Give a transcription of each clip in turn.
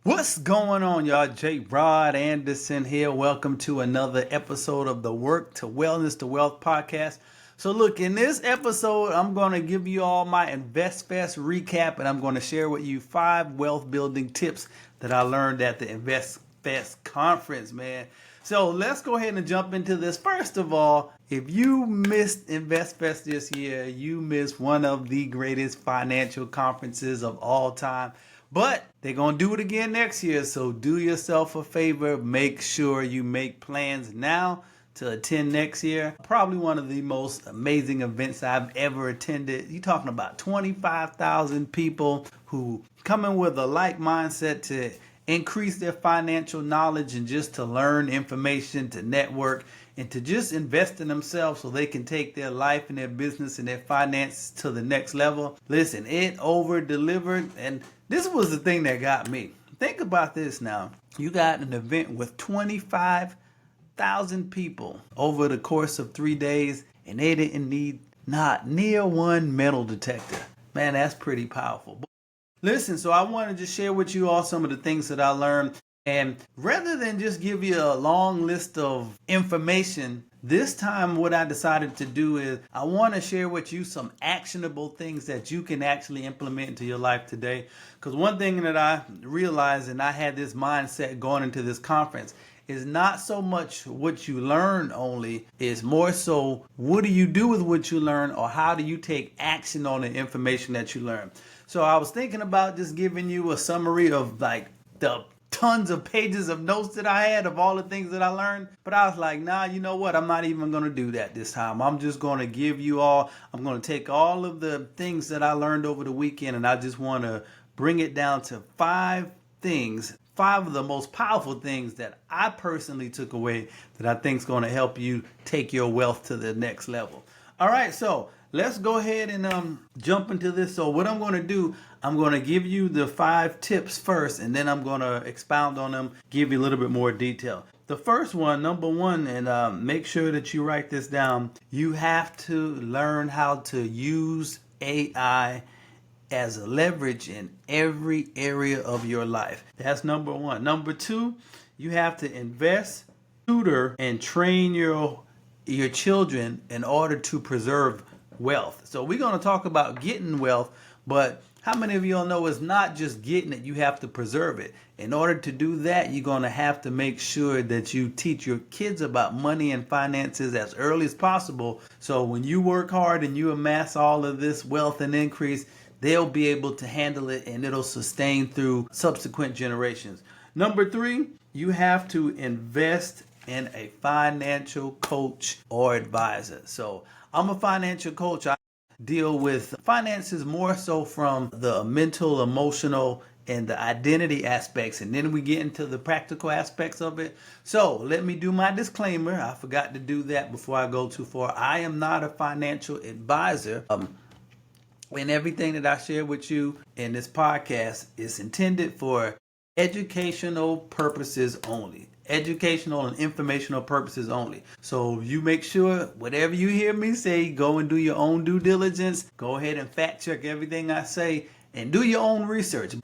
What's going on, y'all? Jarod Anderson here. Welcome to another episode of the Work to Wellness to Wealth podcast. So look, in this episode, I'm going to give you all my Invest Fest recap, and I'm going to share with you 5 wealth building tips that I learned at the Invest Fest conference, man. So let's go ahead and jump into this. First of all, if you missed Invest Fest this year, you missed one of the greatest financial conferences of all time. But they're going to do it again next year. So do yourself a favor. Make sure you make plans now to attend next year. Probably one of the most amazing events I've ever attended. You're talking about 25,000 people who come in with a like mindset to increase their financial knowledge and just to learn information, to network, and to just invest in themselves so they can take their life and their business and their finances to the next level. Listen, it over delivered, and this was the thing that got me. Think about this now. You got an event with 25,000 people over the course of 3 days, and they didn't need not near one metal detector. Man, that's pretty powerful. Listen, so I wanted to share with you all some of the things that I learned. And rather than just give you a long list of information, this time what I decided to do is I want to share with you some actionable things that you can actually implement into your life today. Because one thing that I realized, and I had this mindset going into this conference, is not so much what you learn only, is more so what do you do with what you learn, or how do you take action on the information that you learn. So I was thinking about just giving you a summary of like the tons of pages of notes that I had of all the things that I learned. But I was like, nah, you know what? I'm not even going to do that this time. I'm just going to give you all, I'm going to take all of the things that I learned over the weekend, and I just want to bring it down to 5 things, 5 of the most powerful things that I personally took away that I think is going to help you take your wealth to the next level. All right, so let's go ahead and jump into this. So what I'm going to do, I'm going to give you the 5 tips first, and then I'm going to expound on them, give you a little bit more detail. The first one, number 1, and make sure that you write this down, you have to learn how to use AI as a leverage in every area of your life. That's number 1. Number 2, you have to invest, tutor, and train your children in order to preserve wealth. So we're going to talk about getting wealth, but how many of y'all know it's not just getting it, you have to preserve it. In order to do that, you're going to have to make sure that you teach your kids about money and finances as early as possible. So when you work hard and you amass all of this wealth and increase, they'll be able to handle it, and it'll sustain through subsequent generations. Number 3, you have to invest in a financial coach or advisor. So I'm a financial coach. I deal with finances more so from the mental, emotional, and the identity aspects, and then we get into the practical aspects of it. So let me do my disclaimer. I forgot to do that before I go too far. I am not a financial advisor. And everything that I share with you in this podcast is intended for educational purposes only. Educational and informational purposes only. So you make sure whatever you hear me say, go and do your own due diligence. Go ahead and fact check everything I say and do your own research.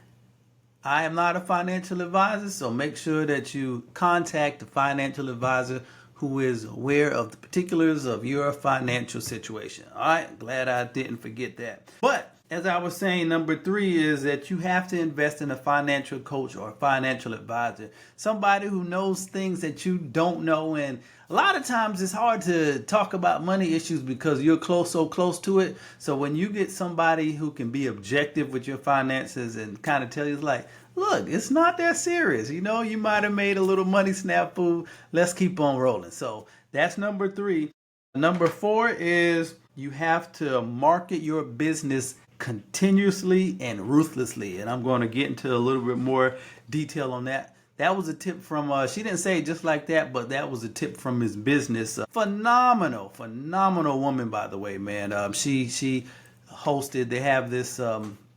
I am not a financial advisor, so make sure that you contact the financial advisor who is aware of the particulars of your financial situation. All right, glad I didn't forget that. But as I was saying, number 3 is that you have to invest in a financial coach or a financial advisor, somebody who knows things that you don't know. And a lot of times it's hard to talk about money issues because you're so close to it. So when you get somebody who can be objective with your finances and kind of tell you, like, look, it's not that serious. You know, you might have made a little money snafu. Let's keep on rolling. So that's number 3. Number 4 is you have to market your business continuously and ruthlessly. And I'm going to get into a little bit more detail on that. That was a tip from, she didn't say it just like that, but that was a tip from his business. Phenomenal woman, by the way, man. She hosted, they have this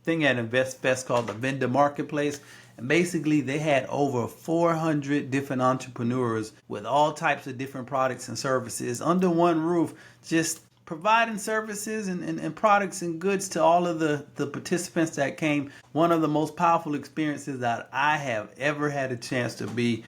thing at Invest Fest called the Vendor Marketplace. And basically they had over 400 different entrepreneurs with all types of different products and services under one roof, just providing services and products and goods to all of the participants that came. One of the most powerful experiences that I have ever had a chance to be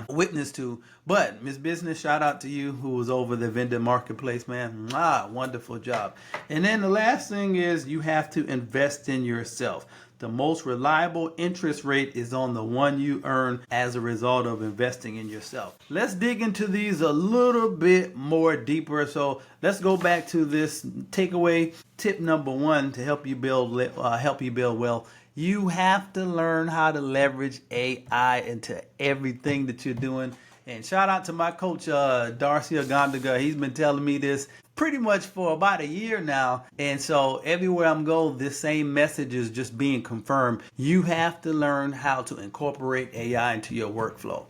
witness to. But Miss Business, shout out to you who was over the vendor marketplace, man. Wonderful job. And then the last thing is you have to invest in yourself. The most reliable interest rate is on the one you earn as a result of investing in yourself. Let's dig into these a little bit more deeper. So let's go back to this takeaway tip number 1 to help you build wealth. You have to learn how to leverage AI into everything that you're doing. And shout out to my coach, Darcy Agandaga. He's been telling me this pretty much for about a year now. And so everywhere I'm going, this same message is just being confirmed. You have to learn how to incorporate AI into your workflow.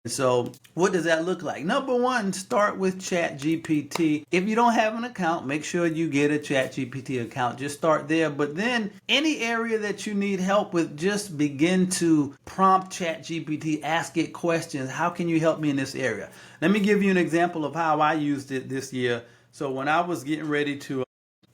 So what does that look like? Number 1, start with ChatGPT. If you don't have an account, make sure you get a ChatGPT account. Just start there. But then any area that you need help with, just begin to prompt ChatGPT, ask it questions. How can you help me in this area? Let me give you an example of how I used it this year. So when I was getting ready to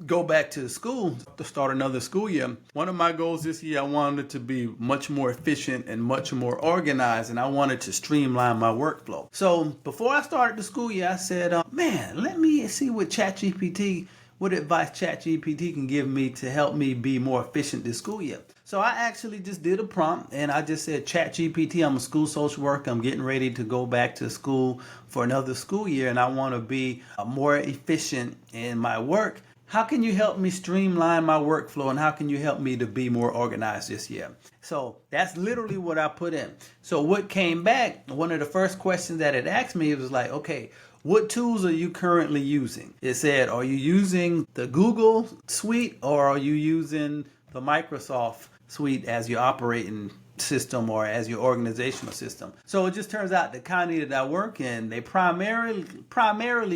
go back to school to start another school year, one of my goals this year, I wanted to be much more efficient and much more organized, and I wanted to streamline my workflow. So before I started the school year, I said, let me see what advice ChatGPT can give me to help me be more efficient this school year. So I actually just did a prompt and I just said, ChatGPT, I'm a school social worker. I'm getting ready to go back to school for another school year and I want to be more efficient in my work. How can you help me streamline my workflow and how can you help me to be more organized this year? So that's literally what I put in. So what came back, one of the first questions that it asked me, it was like, okay, what tools are you currently using? It said, are you using the Google suite or are you using the Microsoft suite as your operating system or as your organizational system? So it just turns out the county that I work in, they primarily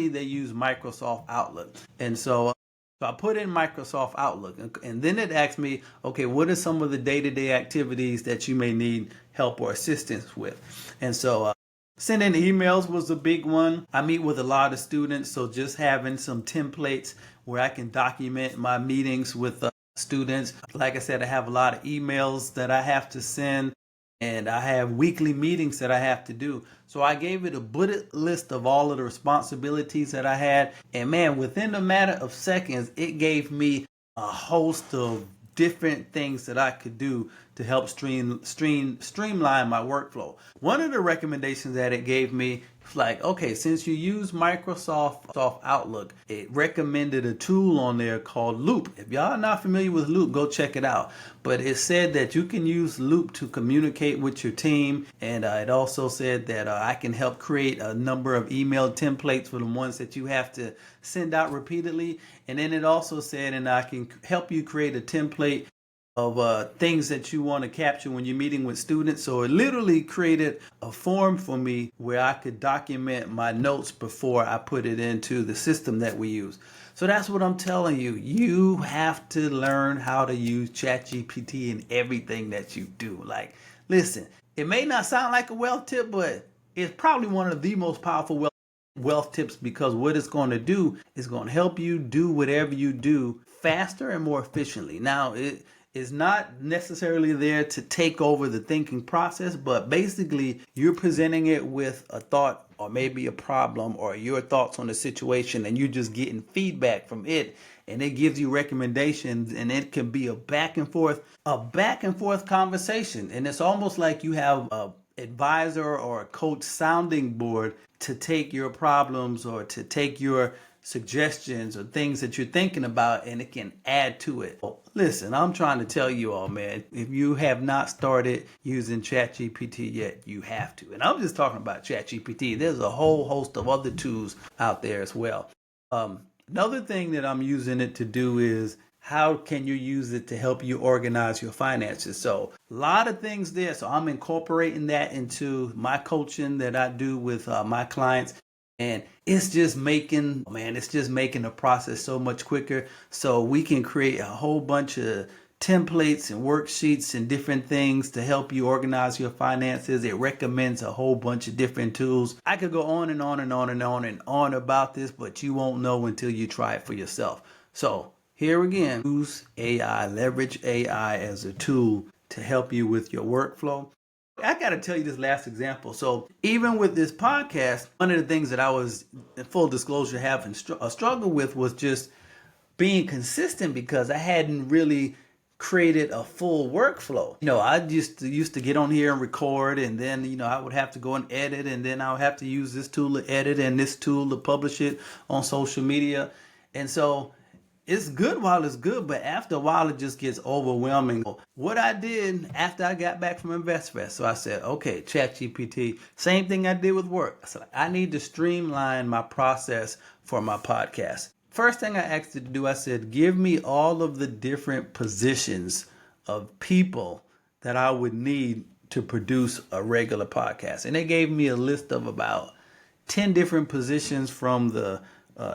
they use Microsoft Outlook. And so I put in Microsoft Outlook and then it asked me, okay, what are some of the day-to-day activities that you may need help or assistance with? And so sending emails was a big one. I meet with a lot of students, so just having some templates where I can document my meetings with students. Like I said, I have a lot of emails that I have to send and I have weekly meetings that I have to do. So I gave it a bullet list of all of the responsibilities that I had. And man, within a matter of seconds, it gave me a host of different things that I could do to help streamline my workflow. One of the recommendations that it gave me, like, okay, since you use Microsoft Outlook, it recommended a tool on there called Loop. If y'all are not familiar with Loop, go check it out. But it said that you can use Loop to communicate with your team. And it also said that I can help create a number of email templates for the ones that you have to send out repeatedly. And then it also said, and I can help you create a template of things that you want to capture when you're meeting with students. So it literally created a form for me where I could document my notes before I put it into the system that we use. So that's what I'm telling you. You have to learn how to use ChatGPT in everything that you do. Like, listen, it may not sound like a wealth tip, but it's probably one of the most powerful wealth tips, because what it's going to do is going to help you do whatever you do faster and more efficiently. Now, it is not necessarily there to take over the thinking process, but basically you're presenting it with a thought or maybe a problem or your thoughts on the situation, and you're just getting feedback from it, and it gives you recommendations, and it can be a back and forth conversation. And it's almost like you have a advisor or a coach sounding board to take your problems or to take your suggestions or things that you're thinking about, and it can add to it. Listen, I'm trying to tell you all, man, if you have not started using ChatGPT yet, you have to. And I'm just talking about ChatGPT. There's a whole host of other tools out there as well. Another thing that I'm using it to do is, how can you use it to help you organize your finances? So a lot of things there. So I'm incorporating that into my coaching that I do with my clients. And it's just making the process so much quicker. So we can create a whole bunch of templates and worksheets and different things to help you organize your finances. It recommends a whole bunch of different tools. I could go on and on and on and on and on about this, but you won't know until you try it for yourself. So here again, use AI, leverage AI as a tool to help you with your workflow. I got to tell you this last example. So even with this podcast, one of the things that I was, in full disclosure, having a struggle with was just being consistent because I hadn't really created a full workflow. I used to get on here and record, and then, I would have to go and edit, and then I would have to use this tool to edit and this tool to publish it on social media. And so it's good while it's good, but after a while it just gets overwhelming. What I did after I got back from InvestFest, so I said, okay, ChatGPT, same thing I did with work. I said, I need to streamline my process for my podcast. First thing I asked it to do, I said, give me all of the different positions of people that I would need to produce a regular podcast. And they gave me a list of about 10 different positions, from the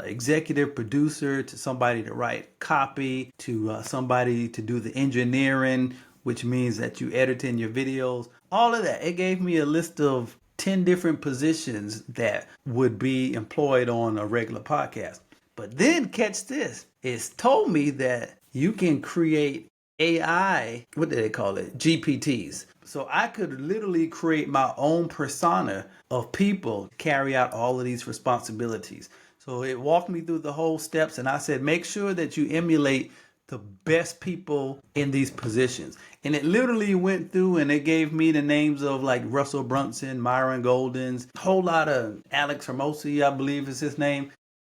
executive producer to somebody to write copy to somebody to do the engineering, which means that you edit in your videos, all of that. It gave me a list of 10 different positions that would be employed on a regular podcast. But then catch this, it's told me that you can create AI, what do they call it? GPTs. So I could literally create my own persona of people to carry out all of these responsibilities. So it walked me through the whole steps, and I said, make sure that you emulate the best people in these positions. And it literally went through and it gave me the names of like Russell Brunson, Myron Goldens, a whole lot of Alex Hermosi, I believe is his name.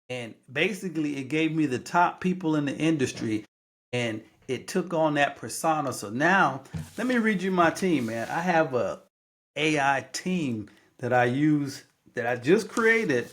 And basically it gave me the top people in the industry, and it took on that persona. So now let me read you my team, man. I have a AI team that I use, that I just created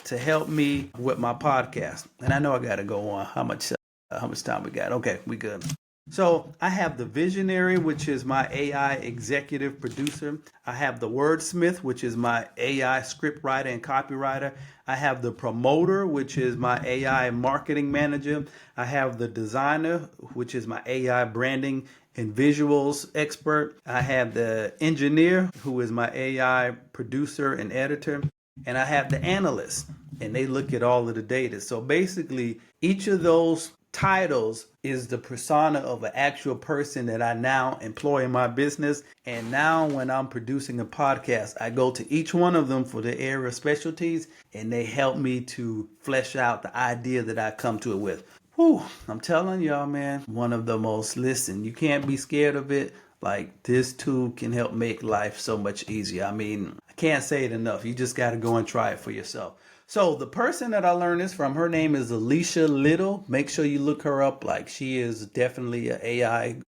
to help me with my podcast. And I know I got to go on. How much time we got? Okay, we good. So I have the visionary, which is my AI executive producer. I have the wordsmith, which is my AI script writer and copywriter. I have the promoter, which is my AI marketing manager. I have the designer, which is my AI branding and visuals expert. I have the engineer, who is my AI producer and editor. And I have the analyst, and they look at all of the data. So basically, each of those titles is the persona of an actual person that I now employ in my business. And now when I'm producing a podcast, I go to each one of them for their area of specialties, and they help me to flesh out the idea that I come to it with. Whew, I'm telling y'all, man, one of the most, listen, you can't be scared of it. Like, this tool can help make life so much easier. I mean, I can't say it enough. You just got to go and try it for yourself. So the person that I learned this from, her name is Alicia Little. Make sure you look her up. Like, she is definitely an AI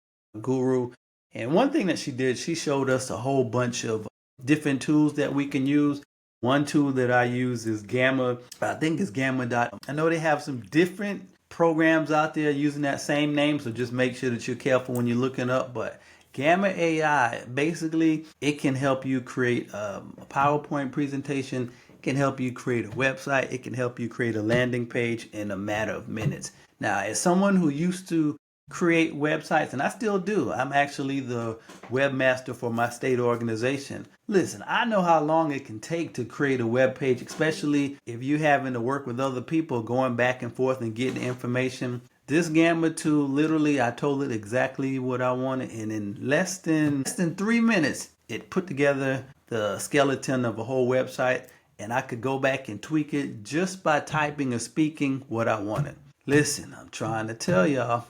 guru. And one thing that she did, she showed us a whole bunch of different tools that we can use. One tool that I use is Gamma. I think it's Gamma. I know they have some different programs out there using that same name, so just make sure that you're careful when you're looking up. But Gamma AI, basically, it can help you create a PowerPoint presentation. It can help you create a website. It can help you create a landing page in a matter of minutes. Now, as someone who used to create websites, and I still do, I'm actually the webmaster for my state organization. Listen, I know how long it can take to create a web page, especially if you're having to work with other people, going back and forth and getting information. This Gamma tool, literally, I told it exactly what I wanted, and in less than 3 minutes, it put together the skeleton of a whole website, and I could go back and tweak it just by typing or speaking what I wanted. Listen, I'm trying to tell y'all,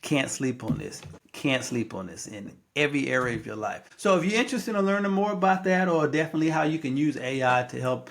can't sleep on this. Can't sleep on this in every area of your life. So if you're interested in learning more about that, or definitely how you can use AI to help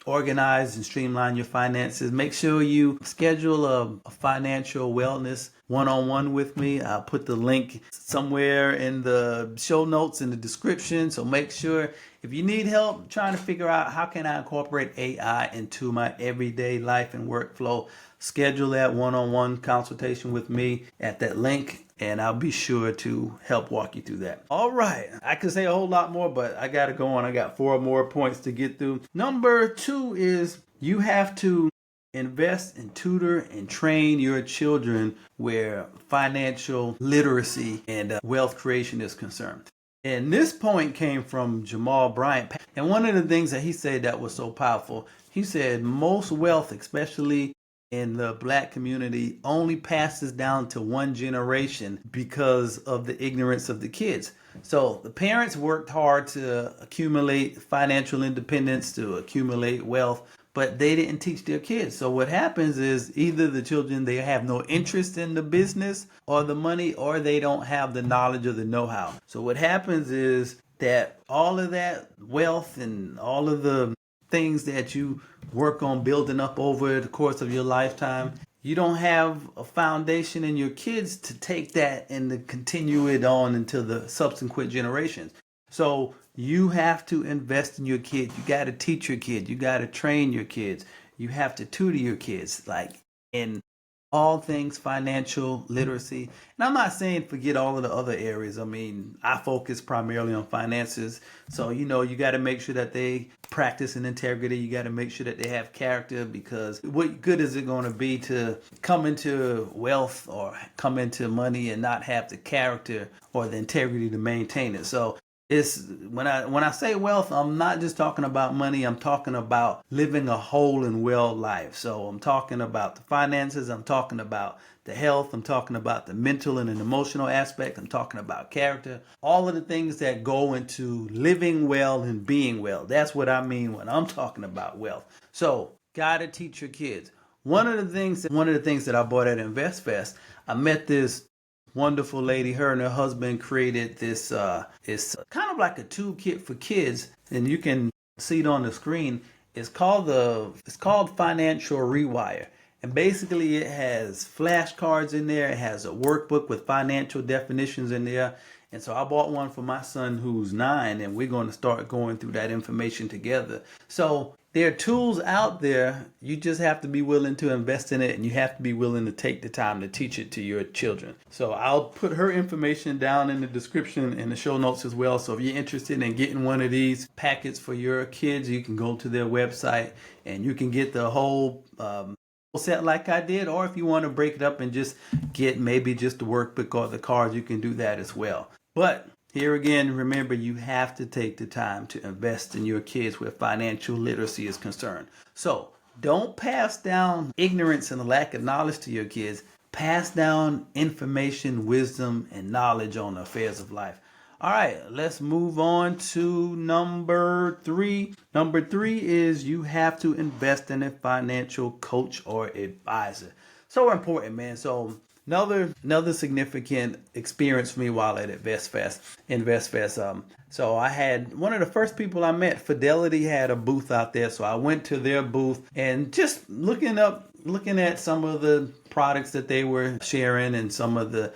organize and streamline your finances, make sure you schedule a financial wellness one-on-one with me. I'll put the link somewhere in the show notes in the description. So make sure, if you need help trying to figure out how can I incorporate AI into my everyday life and workflow, schedule that one-on-one consultation with me at that link, and I'll be sure to help walk you through that. All right. I could say a whole lot more, but I got to go on. I got 4 more points to get through. Number 2 is you have to invest and tutor and train your children where financial literacy and wealth creation is concerned. And this point came from Jamal Bryant. And one of the things that he said that was so powerful, he said most wealth, especially in the black community, only passes down to one generation because of the ignorance of the kids. So the parents worked hard to accumulate financial independence, to accumulate wealth, but they didn't teach their kids. So what happens is either the children, they have no interest in the business or the money, or they don't have the knowledge or the know-how. So what happens is that all of that wealth and all of the things that you work on building up over the course of your lifetime, you don't have a foundation in your kids to take that and to continue it on into the subsequent generations. So you have to invest in your kids. You got to teach your kids. You got to train your kids. You have to tutor your kids, like in all things financial literacy. And I'm not saying forget all of the other areas. I mean, I focus primarily on finances. So, you got to make sure that they practice in integrity. You got to make sure that they have character, because what good is it going to be to come into wealth or come into money and not have the character or the integrity to maintain it? So it's when I say wealth, I'm not just talking about money. I'm talking about living a whole and well life. So I'm talking about the finances. I'm talking about the health. I'm talking about the mental and an emotional aspect. I'm talking about character. All of the things that go into living well and being well. That's what I mean when I'm talking about wealth. So gotta teach your kids. One of the things that I bought at InvestFest, I met this wonderful lady. Her and her husband created this it's kind of like a toolkit for kids, and you can see it on the screen. It's called Financial Rewire, and basically it has flashcards in there. It has a workbook with financial definitions in there. And so I bought one for my son who's 9, and we're going to start going through that information together. So there are tools out there. You just have to be willing to invest in it, and you have to be willing to take the time to teach it to your children. So I'll put her information down in the description and the show notes as well. So if you're interested in getting one of these packets for your kids, you can go to their website and you can get the whole set like I did, or if you want to break it up and just get maybe just the workbook or the cards, you can do that as well. But here again, remember, you have to take the time to invest in your kids where financial literacy is concerned. So don't pass down ignorance and a lack of knowledge to your kids. Pass down information, wisdom, and knowledge on the affairs of life. All right, let's move on to number 3. Number 3 is you have to invest in a financial coach or advisor. So important, man. So another significant experience for me while at InvestFest. So I had one of the first people I met. Fidelity had a booth out there, so I went to their booth and just looking at some of the products that they were sharing and some of the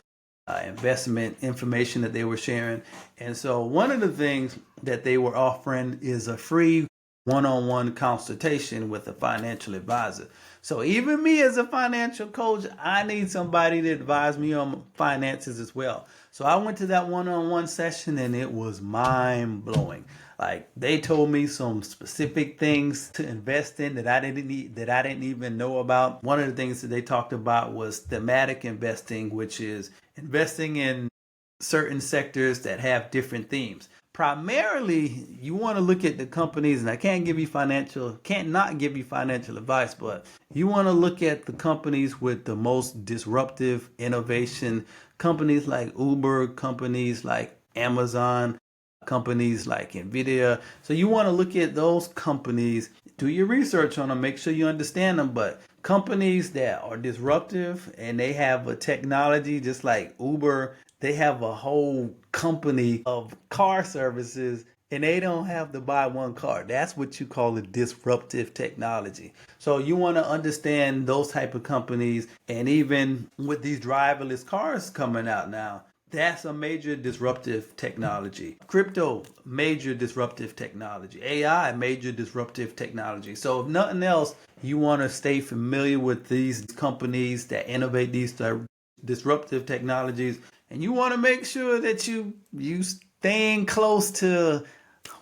investment information that they were sharing. And so one of the things that they were offering is a free one-on-one consultation with a financial advisor. So even me as a financial coach, I need somebody to advise me on finances as well. So I went to that one-on-one session and it was mind-blowing. Like, they told me some specific things to invest in that I didn't even know about. One of the things that they talked about was thematic investing, which is investing in certain sectors that have different themes. Primarily, you want to look at the companies, and I can't not give you financial advice, but you want to look at the companies with the most disruptive innovation, companies like Uber, companies like Amazon, companies like Nvidia. So you want to look at those companies, do your research on them, make sure you understand them, but companies that are disruptive and they have a technology just like Uber, they have a whole company of car services and they don't have to buy one car. That's what you call a disruptive technology. So you want to understand those type of companies, and even with these driverless cars coming out now, that's a major disruptive technology. Crypto, major disruptive technology. AI, major disruptive technology. So if nothing else, you want to stay familiar with these companies that innovate these disruptive technologies, and you want to make sure that you staying close to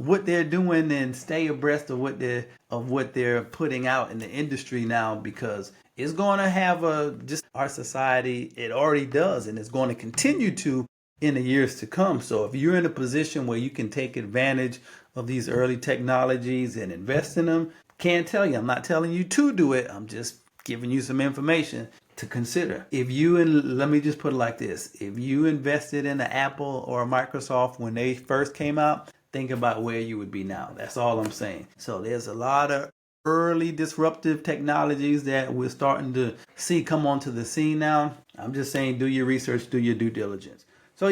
what they're doing and stay abreast of what they're putting out in the industry now, because it's going to have just our society, it already does, and it's going to continue to in the years to come. So if you're in a position where you can take advantage of these early technologies and invest in them, can't tell you. I'm not telling you to do it. I'm just giving you some information to consider. Let me just put it like this. If you invested in an Apple or a Microsoft when they first came out, think about where you would be now. That's all I'm saying. So there's a lot of early disruptive technologies that we're starting to see come onto the scene now. I'm just saying, do your research, do your due diligence. So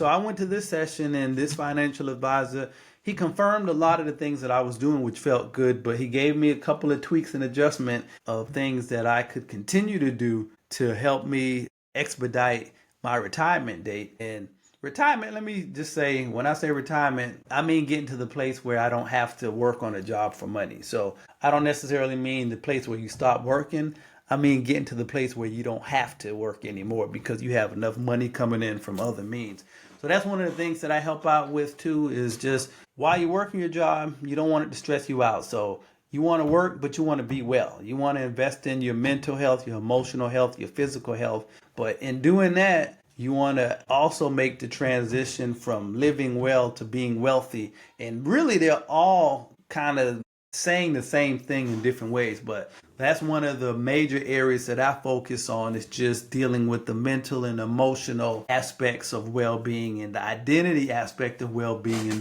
I went to this session, and this financial advisor, he confirmed a lot of the things that I was doing, which felt good, but he gave me a couple of tweaks and adjustment of things that I could continue to do to help me expedite my retirement date. And retirement, let me just say, when I say retirement, I mean getting to the place where I don't have to work on a job for money. So I don't necessarily mean the place where you stop working. I mean getting to the place where you don't have to work anymore because you have enough money coming in from other means. So that's one of the things that I help out with too, is just while you're working your job, you don't want it to stress you out. So you want to work, but you want to be well. You want to invest in your mental health, your emotional health, your physical health. But in doing that, you want to also make the transition from living well to being wealthy. And really, they're all kind of saying the same thing in different ways, but that's one of the major areas that I focus on, is just dealing with the mental and emotional aspects of well-being and the identity aspect of well-being in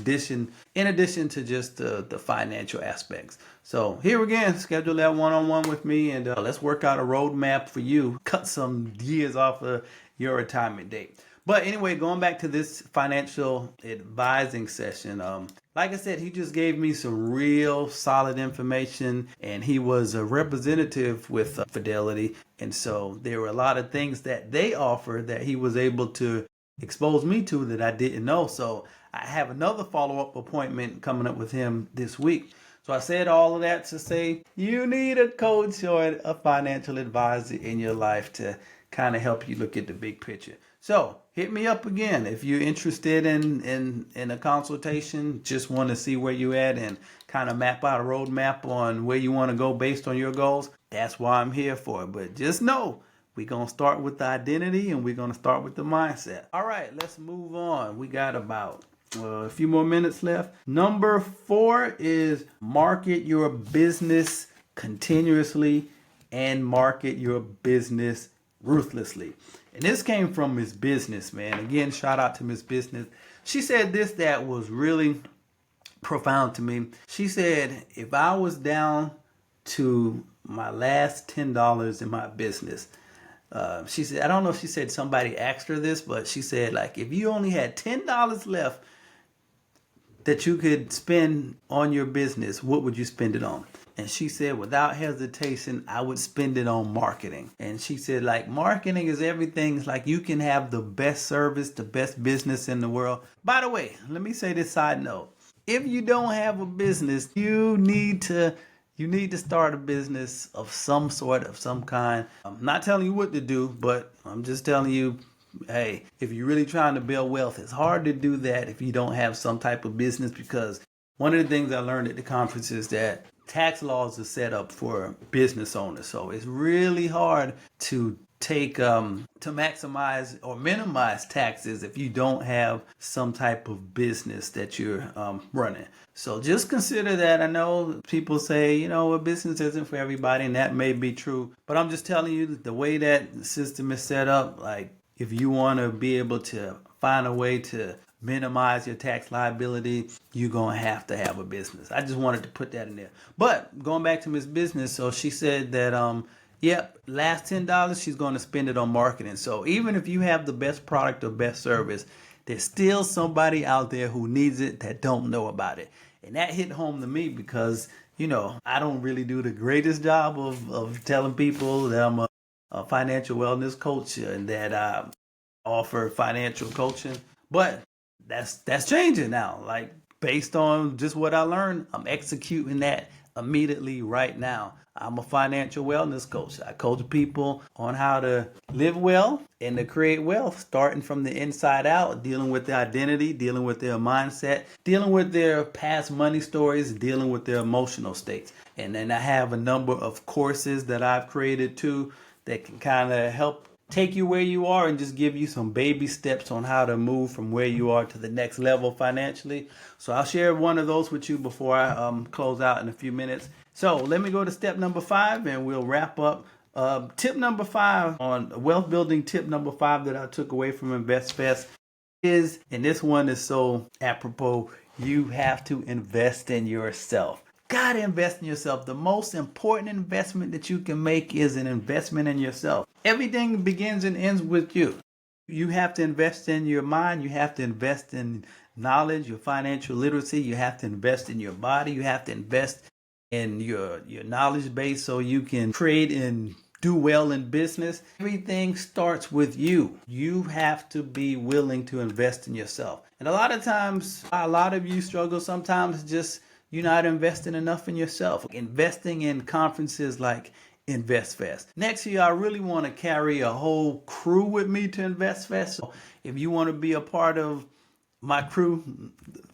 addition to just the financial aspects. So here again, schedule that one-on-one with me, and let's work out a roadmap for you. Cut some years off of your retirement date. But anyway, going back to this financial advising session, like I said, he just gave me some real solid information, and he was a representative with Fidelity. And so there were a lot of things that they offer that he was able to expose me to that I didn't know. So I have another follow-up appointment coming up with him this week. So I said all of that to say you need a coach or a financial advisor in your life to kind of help you look at the big picture. So hit me up again if you're interested in a consultation, just want to see where you're at and kind of map out a roadmap on where you want to go based on your goals. That's why I'm here for. But just know we're going to start with the identity, and we're going to start with the mindset. All right, let's move on. We got about a few more minutes left. Number 4 is market your business continuously and market your business ruthlessly. And this came from Miss Business, man. Again, shout out to Miss Business. She said this that was really profound to me. She said, if I was down to my last $10 in my business, she said, I don't know if she said somebody asked her this, but she said, like, if you only had $10 left that you could spend on your business, what would you spend it on? And she said, without hesitation, I would spend it on marketing. And she said, like, marketing is everything. It's like you can have the best service, the best business in the world. By the way, let me say this side note. If you don't have a business, you need to start a business of some sort, of some kind. I'm not telling you what to do, but I'm just telling you, hey, if you're really trying to build wealth, it's hard to do that if you don't have some type of business, because one of the things I learned at the conference is that tax laws are set up for business owners. So it's really hard to maximize or minimize taxes if you don't have some type of business that you're running. So just consider that. I know people say, a business isn't for everybody, and that may be true. But I'm just telling you the way that the system is set up, like, if you want to be able to find a way to minimize your tax liability, you're going to have a business. I just wanted to put that in there. But going back to Miss Business, so she said that, last $10, she's going to spend it on marketing. So even if you have the best product or best service, there's still somebody out there who needs it that don't know about it. And that hit home to me because, I don't really do the greatest job of telling people that I'm a financial wellness coach and that I offer financial coaching. But that's changing now. Like, based on just what I learned, I'm executing that immediately right now. I'm a financial wellness coach. I coach people on how to live well and to create wealth, starting from the inside out, dealing with their identity, dealing with their mindset, dealing with their past money stories, dealing with their emotional states. And then I have a number of courses that I've created too that can kind of help take you where you are and just give you some baby steps on how to move from where you are to the next level financially. So I'll share one of those with you before I close out in a few minutes. So let me go to step number 5 and we'll wrap up. Tip number 5 on wealth building, tip number 5 that I took away from InvestFest is, and this one is so apropos, you have to invest in yourself. Gotta invest in yourself. The most important investment that you can make is an investment in yourself. Everything begins and ends with you. You have to invest in your mind. You have to invest in knowledge, your financial literacy. You have to invest in your body. You have to invest in your knowledge base so you can create and do well in business. Everything starts with you. You have to be willing to invest in yourself. And a lot of times, a lot of you struggle sometimes just you're not investing enough in yourself. Investing in conferences like InvestFest. Next year, I really want to carry a whole crew with me to InvestFest. So if you want to be a part of my crew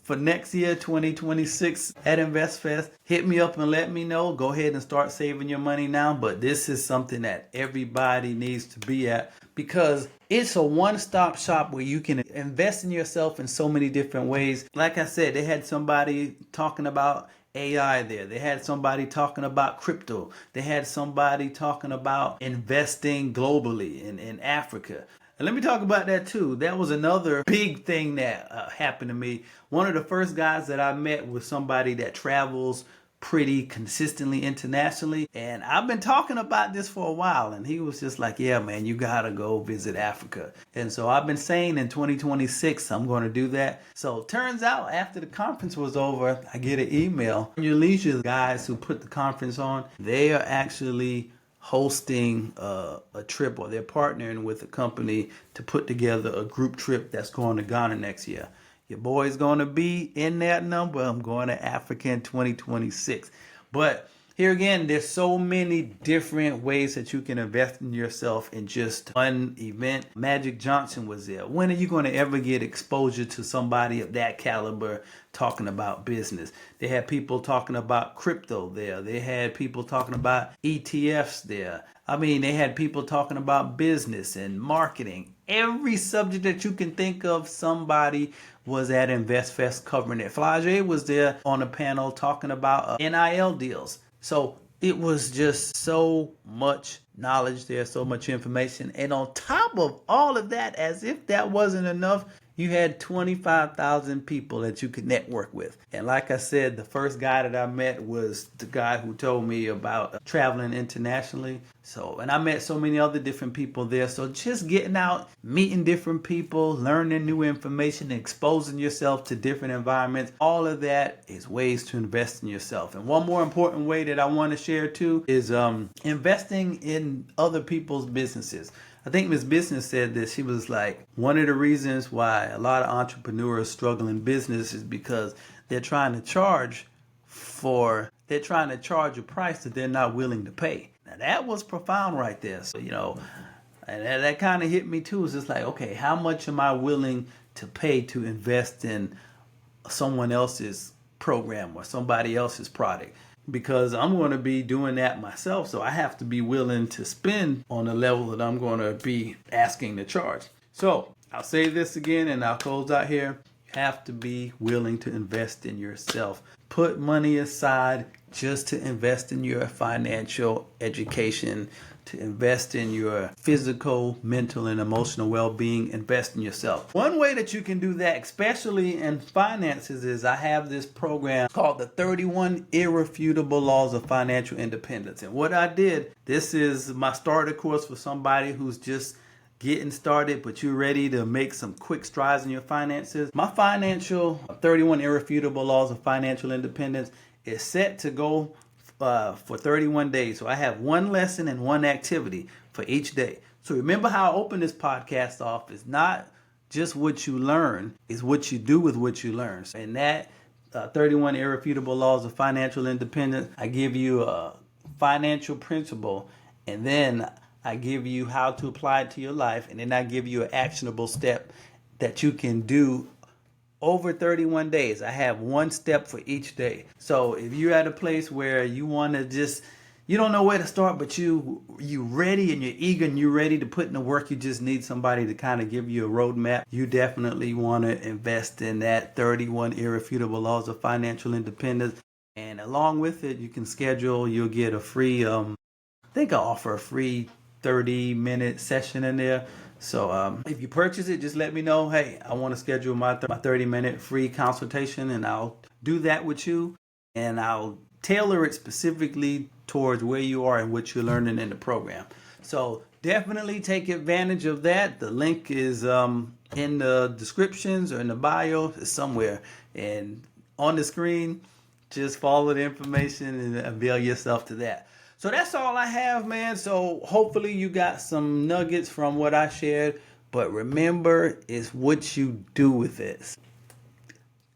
for next year, 2026 at InvestFest, hit me up and let me know. Go ahead and start saving your money now. But this is something that everybody needs to be at because it's a one-stop shop where you can invest in yourself in so many different ways. Like I said, they had somebody talking about AI there. They had somebody talking about crypto. They had somebody talking about investing globally in Africa. And let me talk about that too. That was another big thing that happened to me. One of the first guys that I met was somebody that travels pretty consistently internationally. And I've been talking about this for a while. And he was just like, yeah, man, you got to go visit Africa. And so I've been saying in 2026, I'm going to do that. So it turns out after the conference was over, I get an email. Your leisure guys who put the conference on, they are actually hosting a trip, or they're partnering with a company to put together a group trip that's going to Ghana next year. Your boy's going to be in that number. I'm going to Africa in 2026. But here again, there's so many different ways that you can invest in yourself in just one event. Magic Johnson was there. When are you going to ever get exposure to somebody of that caliber talking about business? They had people talking about crypto there. They had people talking about ETFs there. I mean, they had people talking about business and marketing. Every subject that you can think of, somebody was at InvestFest covering it. Flage was there on a panel talking about NIL deals. So it was just so much knowledge there, so much information. And on top of all of that, as if that wasn't enough, you had 25,000 people that you could network with. And like I said, the first guy that I met was the guy who told me about traveling internationally. So, and I met so many other different people there. So just getting out, meeting different people, learning new information, exposing yourself to different environments, all of that is ways to invest in yourself. And one more important way that I want to share too is investing in other people's businesses. I think Miss Business said this. She was like, one of the reasons why a lot of entrepreneurs struggle in business is because they're trying to charge a price that they're not willing to pay. Now that was profound right there. So, and that kind of hit me too. It's just like, okay, how much am I willing to pay to invest in someone else's program or somebody else's product? Because I'm going to be doing that myself. So I have to be willing to spend on the level that I'm going to be asking to charge. So I'll say this again and I'll close out here. You have to be willing to invest in yourself. Put money aside just to invest in your financial education, to invest in your physical, mental, and emotional well-being. Invest in yourself. One way that you can do that, especially in finances, is I have this program called the 31 Irrefutable Laws of Financial Independence. And what I did, this is my starter course for somebody who's just getting started, but you're ready to make some quick strides in your finances. My 31 Irrefutable Laws of Financial Independence is set to go for 31 days. So I have one lesson and one activity for each day. So remember how I opened this podcast off. It's not just what you learn, it's what you do with what you learn. And that 31 Irrefutable Laws of Financial Independence. I give you a financial principle, and then I give you how to apply it to your life, and then I give you an actionable step that you can do over 31 days. I have one step for each day. So if you're at a place where you want to just, you don't know where to start, but you ready and you're eager and you're ready to put in the work, you just need somebody to kind of give you a roadmap. You definitely want to invest in that 31 Irrefutable Laws of Financial Independence. And along with it, you can schedule, you'll get a free, I think I offer a free 30-minute session in there. So if you purchase it, just let me know. Hey, I want to schedule my 30-minute free consultation, and I'll do that with you. And I'll tailor it specifically towards where you are and what you're learning in the program. So definitely take advantage of that. The link is in the descriptions or in the bio, it's somewhere. And on the screen, just follow the information and avail yourself to that. So that's all I have, man. So hopefully you got some nuggets from what I shared. But remember, it's what you do with this.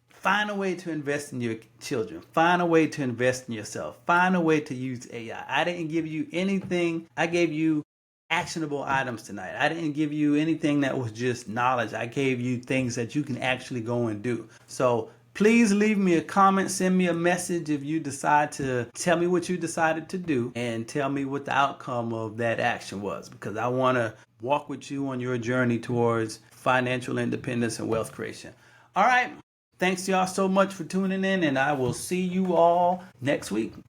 Find a way to invest in your children. Find a way to invest in yourself. Find a way to use AI. I didn't give you anything. I gave you actionable items tonight. I didn't give you anything that was just knowledge. I gave you things that you can actually go and do. So please leave me a comment, send me a message if you decide to tell me what you decided to do, and tell me what the outcome of that action was, because I want to walk with you on your journey towards financial independence and wealth creation. All right. Thanks y'all so much for tuning in, and I will see you all next week.